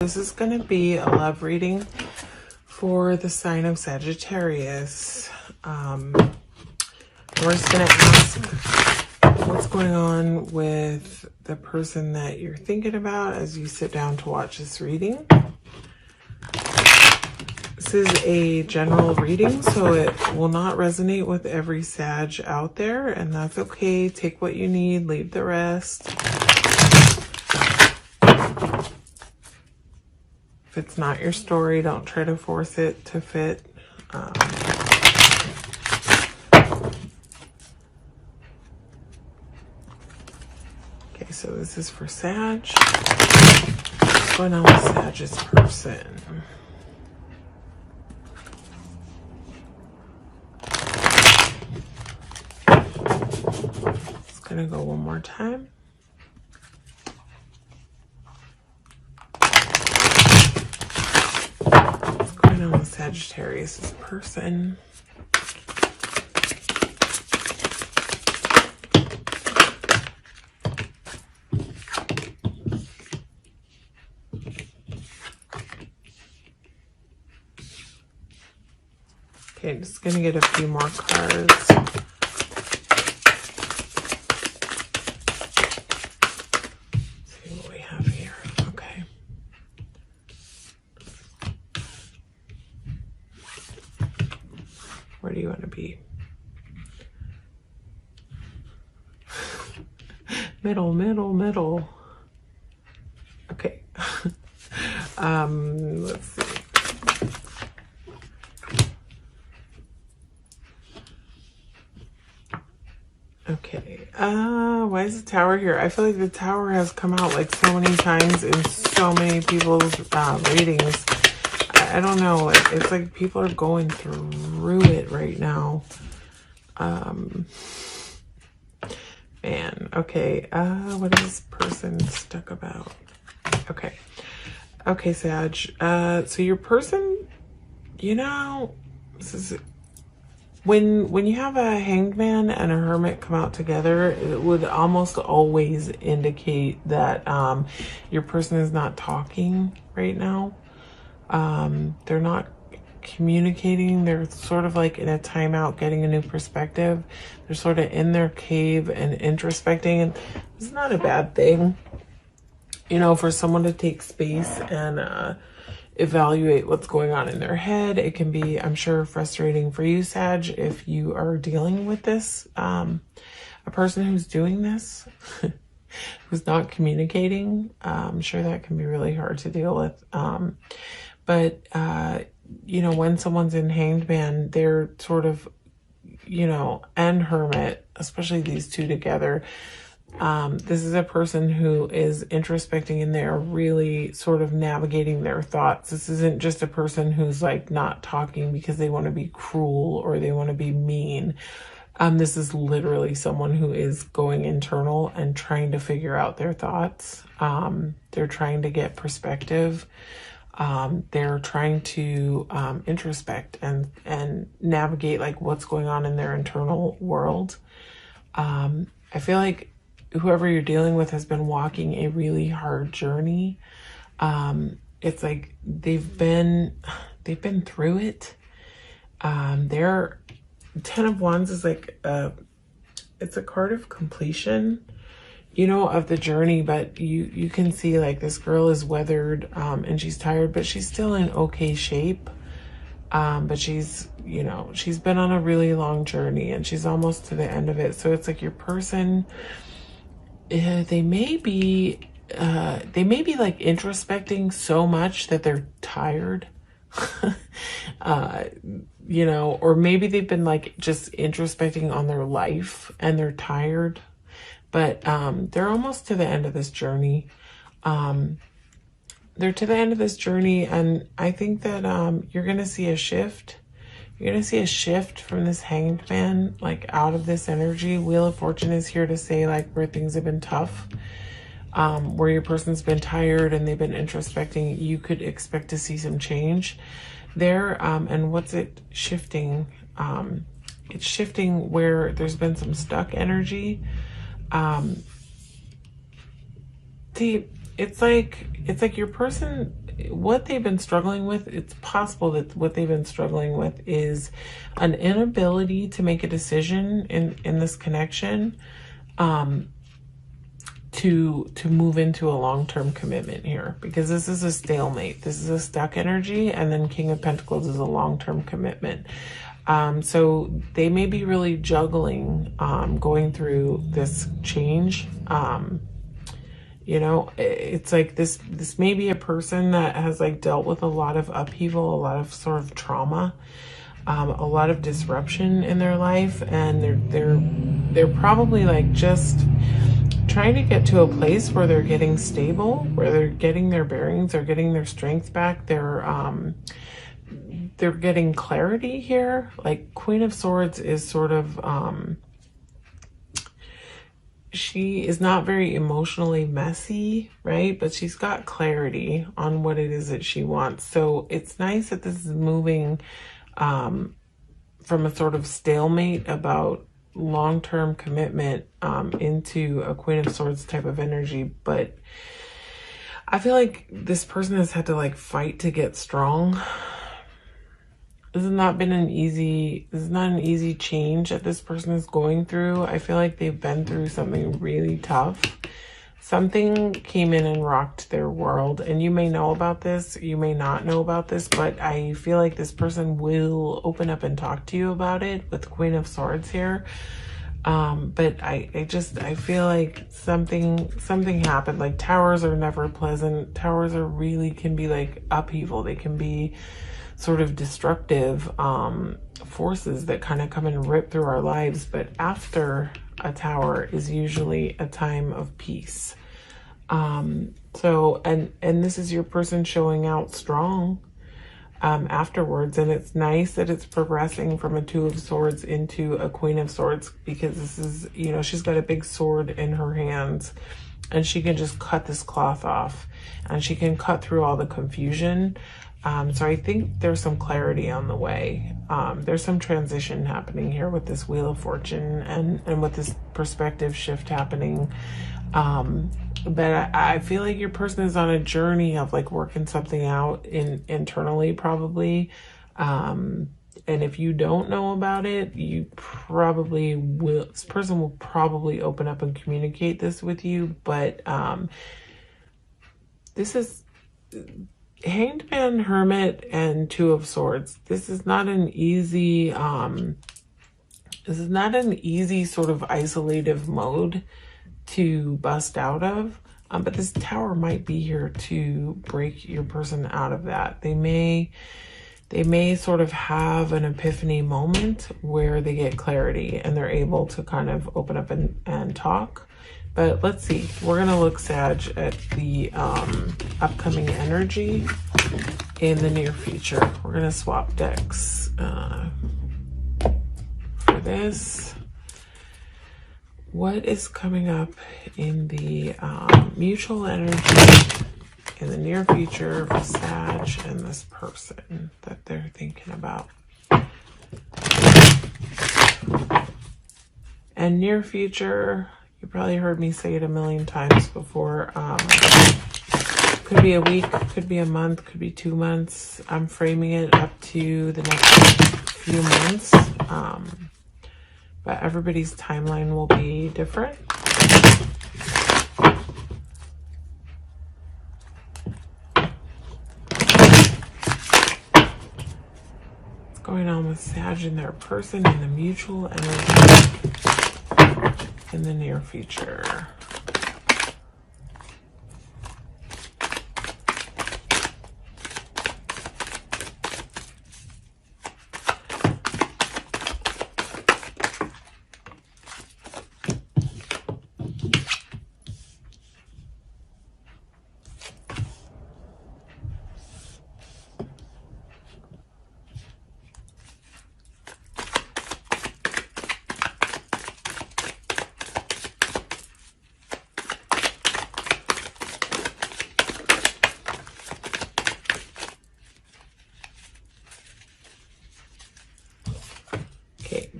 This is going to be a love reading for the sign of Sagittarius. We're just going to ask what's going on with the person that you're thinking about as you sit down to watch this reading. This is a general reading, so it will not resonate with every Sag out there, and that's okay. Take what you need, leave the rest. If it's not your story, don't try to force it to fit. Okay, so this is for Sag. What's going on with Sag's person? It's gonna go one more time. With Sagittarius' person. Okay, I'm just gonna get a few more cards. See what we have here. Okay. Where do you want to be? Middle. Okay. Let's see. Okay. Why is the Tower here? I feel like the Tower has come out like so many times in so many people's readings. I don't know. It's like people are going through it right now. Man, okay. What is this person stuck about? Okay, Sag. So your person, this is when you have a Hanged Man and a Hermit come out together, it would almost always indicate that your person is not talking right now. They're not communicating. They're sort of like in a timeout, getting a new perspective. They're sort of in their cave and introspecting, and it's not a bad thing, for someone to take space and evaluate what's going on in their head. It can be, I'm sure, frustrating for you, Sag, if you are dealing with this. A person who's doing this, who's not communicating, I'm sure that can be really hard to deal with. But when someone's in Hanged Man, they're sort of, and Hermit, especially these two together. This is a person who is introspecting, and they're really sort of navigating their thoughts. This isn't just a person who's like not talking because they want to be cruel or they want to be mean. This is literally someone who is going internal and trying to figure out their thoughts. They're trying to get perspective. They're trying to introspect and navigate like what's going on in their internal world. I feel like whoever you're dealing with has been walking a really hard journey. It's like they've been through it. Their 10 of Wands is like it's a card of completion, of the journey, but you can see like this girl is weathered and she's tired, but she's still in okay shape. But she's been on a really long journey and she's almost to the end of it. So it's like your person, they may be like introspecting so much that they're tired. Or maybe they've been like just introspecting on their life and they're tired. But they're almost to the end of this journey. They're to the end of this journey, and I think that you're going to see a shift. You're going to see a shift from this Hanged Man, like out of this energy. Wheel of Fortune is here to say like where things have been tough, where your person's been tired and they've been introspecting. You could expect to see some change there. And what's it shifting? It's shifting where there's been some stuck energy. See, it's like your person what they've been struggling with, it's possible that what they've been struggling with is an inability to make a decision in this connection, to move into a long-term commitment here, because this is a stalemate. This is a stuck energy, and then King of Pentacles is a long-term commitment. So they may be really juggling, going through this change. You know, it's like this may be a person that has like dealt with a lot of upheaval, a lot of sort of trauma, a lot of disruption in their life, and they're probably like just trying to get to a place where they're getting stable, where they're getting their bearings, they're getting their strength back, they're getting clarity here. Like Queen of Swords is sort of, she is not very emotionally messy, right? But she's got clarity on what it is that she wants. So it's nice that this is moving from a sort of stalemate about long-term commitment into a Queen of Swords type of energy. But I feel like this person has had to like fight to get strong. This has not been an easy, this is not an easy change that this person is going through. I feel like they've been through something really tough. Something came in and rocked their world, and you may know about this, you may not know about this, but I feel like this person will open up and talk to you about it with Queen of Swords here. But I feel like something happened. Like towers are never pleasant. Towers are really can be like upheaval. They can be sort of destructive forces that kind of come and rip through our lives. But after a tower is usually a time of peace. So, and this is your person showing out strong afterwards. And it's nice that it's progressing from a Two of Swords into a Queen of Swords, because this is, you know, she's got a big sword in her hands and she can just cut this cloth off and she can cut through all the confusion. So I think there's some clarity on the way. There's some transition happening here with this Wheel of Fortune and with this perspective shift happening. But I feel like your person is on a journey of like working something out internally probably. And if you don't know about it, you probably will, this person will probably open up and communicate this with you. But this is Hanged Man, Hermit, and Two of Swords. This is not an easy, this is not an easy sort of isolative mode to bust out of. But this tower might be here to break your person out of that. They may sort of have an epiphany moment where they get clarity and they're able to kind of open up and talk. But let's see, we're gonna look, Sag, at the upcoming energy in the near future. We're gonna swap decks for this. What is coming up in the mutual energy in the near future for Sag and this person that they're thinking about? And near future, you probably heard me say it a million times before. Could be a week, could be a month, could be 2 months. I'm framing it up to the next few months. But everybody's timeline will be different. What's going on with Sag and their person and the mutual energy in the near future?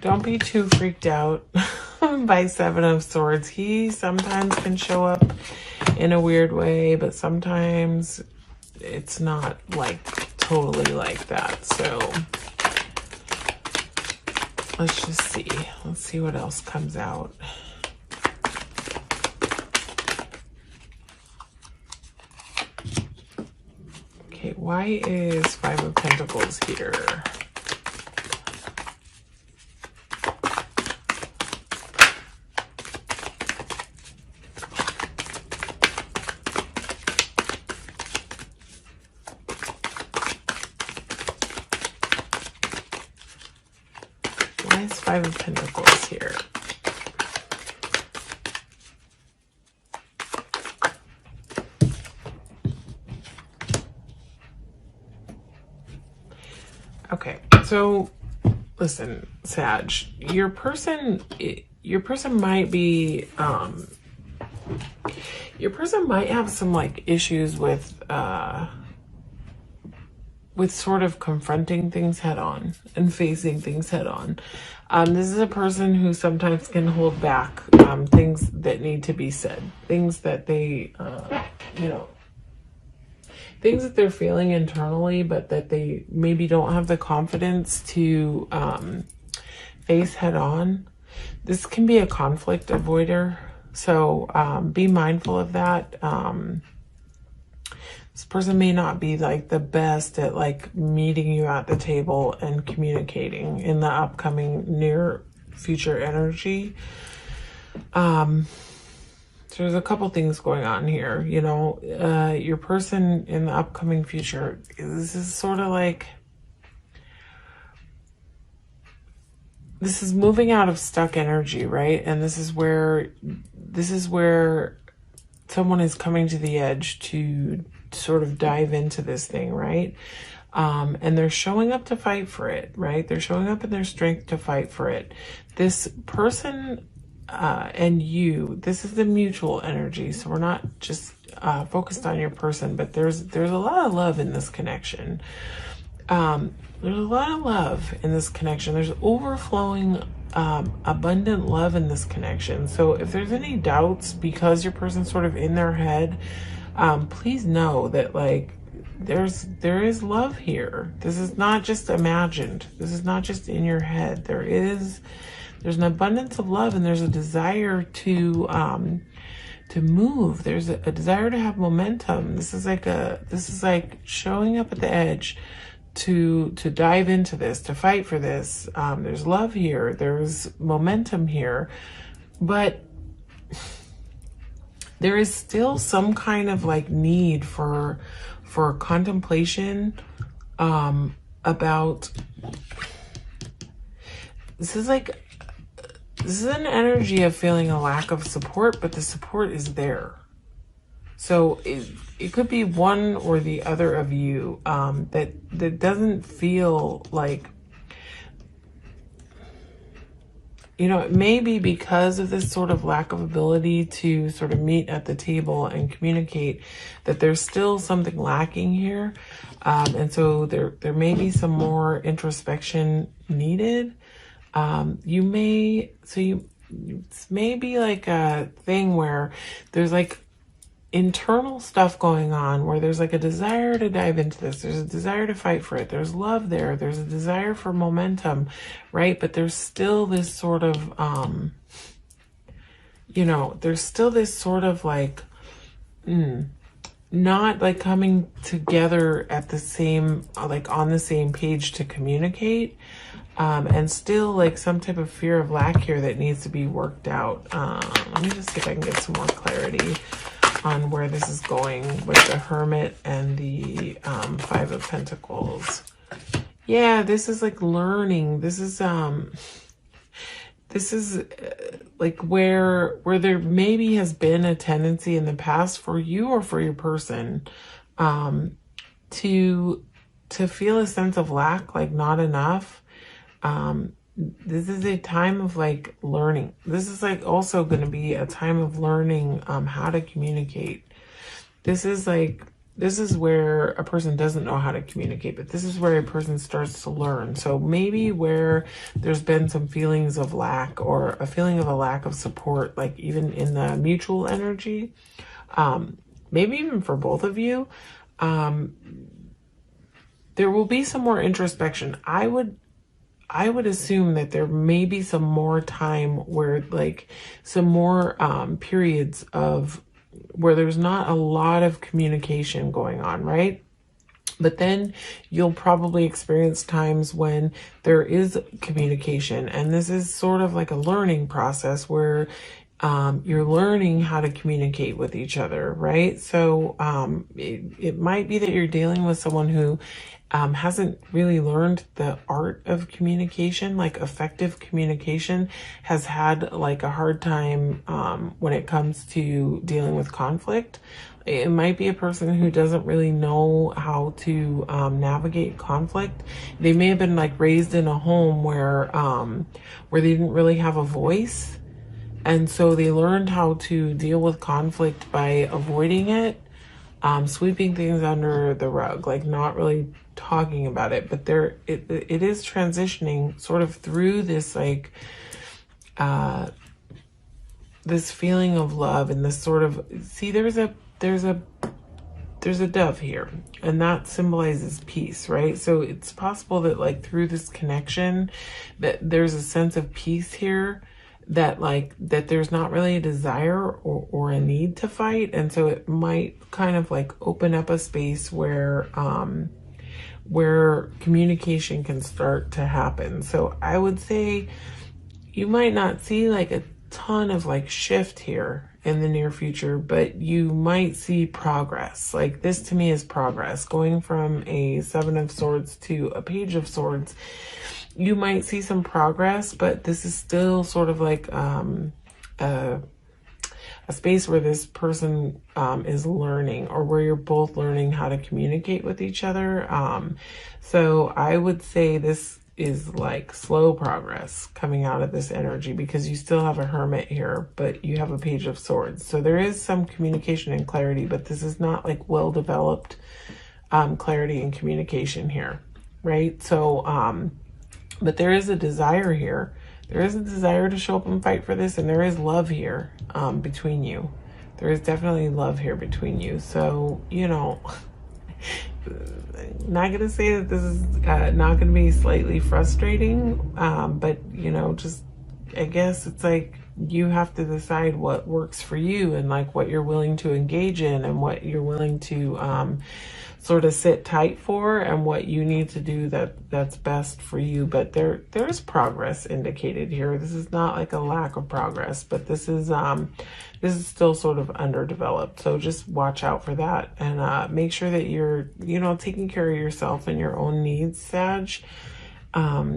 Don't be too freaked out by Seven of Swords. He sometimes can show up in a weird way, but sometimes it's not like totally like that. So let's just see. Let's see what else comes out. Okay, why is Five of Pentacles here? Why is Five of Pentacles here? Okay, so listen, Sag, your person might be, your person might have some like issues with sort of confronting things head on and facing things head on. This is a person who sometimes can hold back things that need to be said, things that they, you know, things that they're feeling internally, but that they maybe don't have the confidence to face head on. This can be a conflict avoider, so be mindful of that. This person may not be like the best at like meeting you at the table and communicating in the upcoming near future energy. So there's a couple things going on here, you know. Your person in the upcoming future, this is sort of like, this is moving out of stuck energy, right? And this is where someone is coming to the edge to sort of dive into this thing, right? And they're showing up to fight for it, right? They're showing up in their strength to fight for it. This person and you, this is the mutual energy. So we're not just focused on your person, but there's a lot of love in this connection. There's a lot of love in this connection. There's overflowing, abundant love in this connection. So if there's any doubts because your person's sort of in their head, please know that like there is love here. This is not just imagined. This is not just in your head. There's an abundance of love, and there's a desire to move. There's a desire to have momentum. This is like showing up at the edge to dive into this, to fight for this. There's love here. There's momentum here, but there is still some kind of like need for contemplation about, this is an energy of feeling a lack of support, but the support is there. So it could be one or the other of you that doesn't feel like, you know, it may be because of this sort of lack of ability to sort of meet at the table and communicate that there's still something lacking here. And so there may be some more introspection needed. It may be like a thing where there's like internal stuff going on, where there's like a desire to dive into this. There's a desire to fight for it. There's love there. There's a desire for momentum, right? But there's still this sort of, you know, there's still this sort of like, not like coming together at the same, like on the same page to communicate. And still like some type of fear of lack here that needs to be worked out. Let me just see if I can get some more clarity on where this is going with the Hermit and the Five of Pentacles. Yeah, this is like learning. This is like where there maybe has been a tendency in the past for you or for your person to feel a sense of lack, like not enough. This is a time of like learning. This is like also going to be a time of learning how to communicate. This is where a person doesn't know how to communicate, but this is where a person starts to learn. So maybe where there's been some feelings of lack or a feeling of a lack of support, like even in the mutual energy, maybe even for both of you, there will be some more introspection. I would assume that there may be some more time where, like, some more periods of where there's not a lot of communication going on, right? But then you'll probably experience times when there is communication. And this is sort of like a learning process where you're learning how to communicate with each other, right? So it might be that you're dealing with someone who hasn't really learned the art of communication, like effective communication, has had like a hard time when it comes to dealing with conflict. It might be a person who doesn't really know how to navigate conflict. They may have been like raised in a home where they didn't really have a voice. And so they learned how to deal with conflict by avoiding it, sweeping things under the rug, like not really talking about it. But it is transitioning sort of through this like this feeling of love and this sort of, see, there's a dove here, and that symbolizes peace, right? So it's possible that like through this connection that there's a sense of peace here, that like that there's not really a desire or a need to fight. And so it might kind of like open up a space where communication can start to happen. So I would say you might not see like a ton of like shift here in the near future, but you might see progress. Like this to me is progress, going from a 7 of Swords to a Page of Swords. You might see some progress, but this is still sort of like a space where this person is learning, or where you're both learning how to communicate with each other. So I would say this is like slow progress coming out of this energy, because you still have a Hermit here, but you have a Page of Swords. So there is some communication and clarity, but this is not like well-developed clarity and communication here, right? So, but there is a desire here. There is a desire to show up and fight for this, and there is love here between you. There is definitely love here between you. So, you know, not going to say that this is not going to be slightly frustrating, but, you know, just, I guess it's like you have to decide what works for you, and like what you're willing to engage in, and what you're willing to sort of sit tight for, and what you need to do that's best for you. But there's progress indicated here. This is not like a lack of progress, but this is still sort of underdeveloped. So just watch out for that, and make sure that you're, you know, taking care of yourself and your own needs, Sag,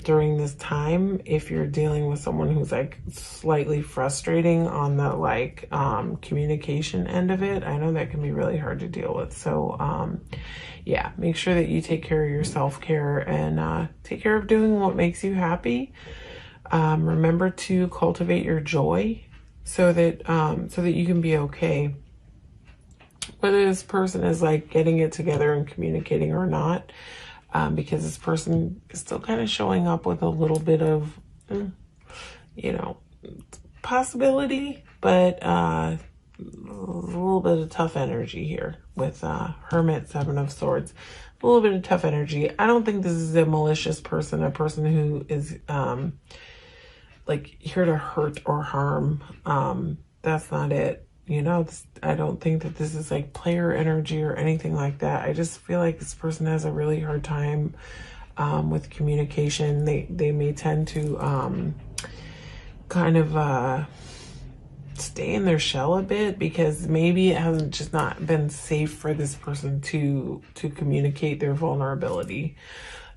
during this time. If you're dealing with someone who's like slightly frustrating on the like communication end of it, I know that can be really hard to deal with. So yeah, make sure that you take care of your self-care, and take care of doing what makes you happy. Remember to cultivate your joy, so that you can be okay, whether this person is like getting it together and communicating or not. Because this person is still kind of showing up with a little bit of, you know, possibility, but a little bit of tough energy here with Hermit, 7 of Swords. A little bit of tough energy. I don't think this is a malicious person, a person who is like here to hurt or harm. That's not it. You know, I don't think that this is like player energy or anything like that. I just feel like this person has a really hard time with communication. They may tend to kind of stay in their shell a bit, because maybe it hasn't just not been safe for this person to communicate their vulnerability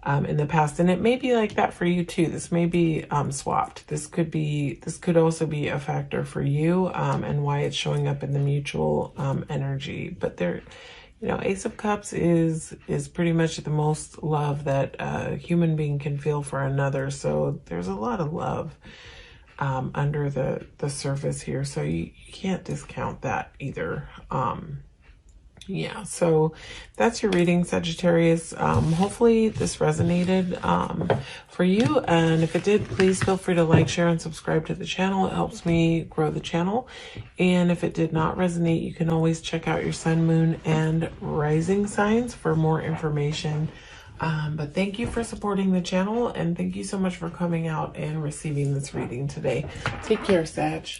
in the past. And it may be like that for you too. This may be swapped. This could also be a factor for you, and why it's showing up in the mutual energy. But there, you know, Ace of Cups is pretty much the most love that a human being can feel for another. So there's a lot of love under the surface here. So you can't discount that either. Yeah, so that's your reading, Sagittarius. Hopefully this resonated for you. And if it did, please feel free to like, share, and subscribe to the channel. It helps me grow the channel. And if it did not resonate, you can always check out your sun, moon, and rising signs for more information. But thank you for supporting the channel. And thank you so much for coming out and receiving this reading today. Take care, Sag.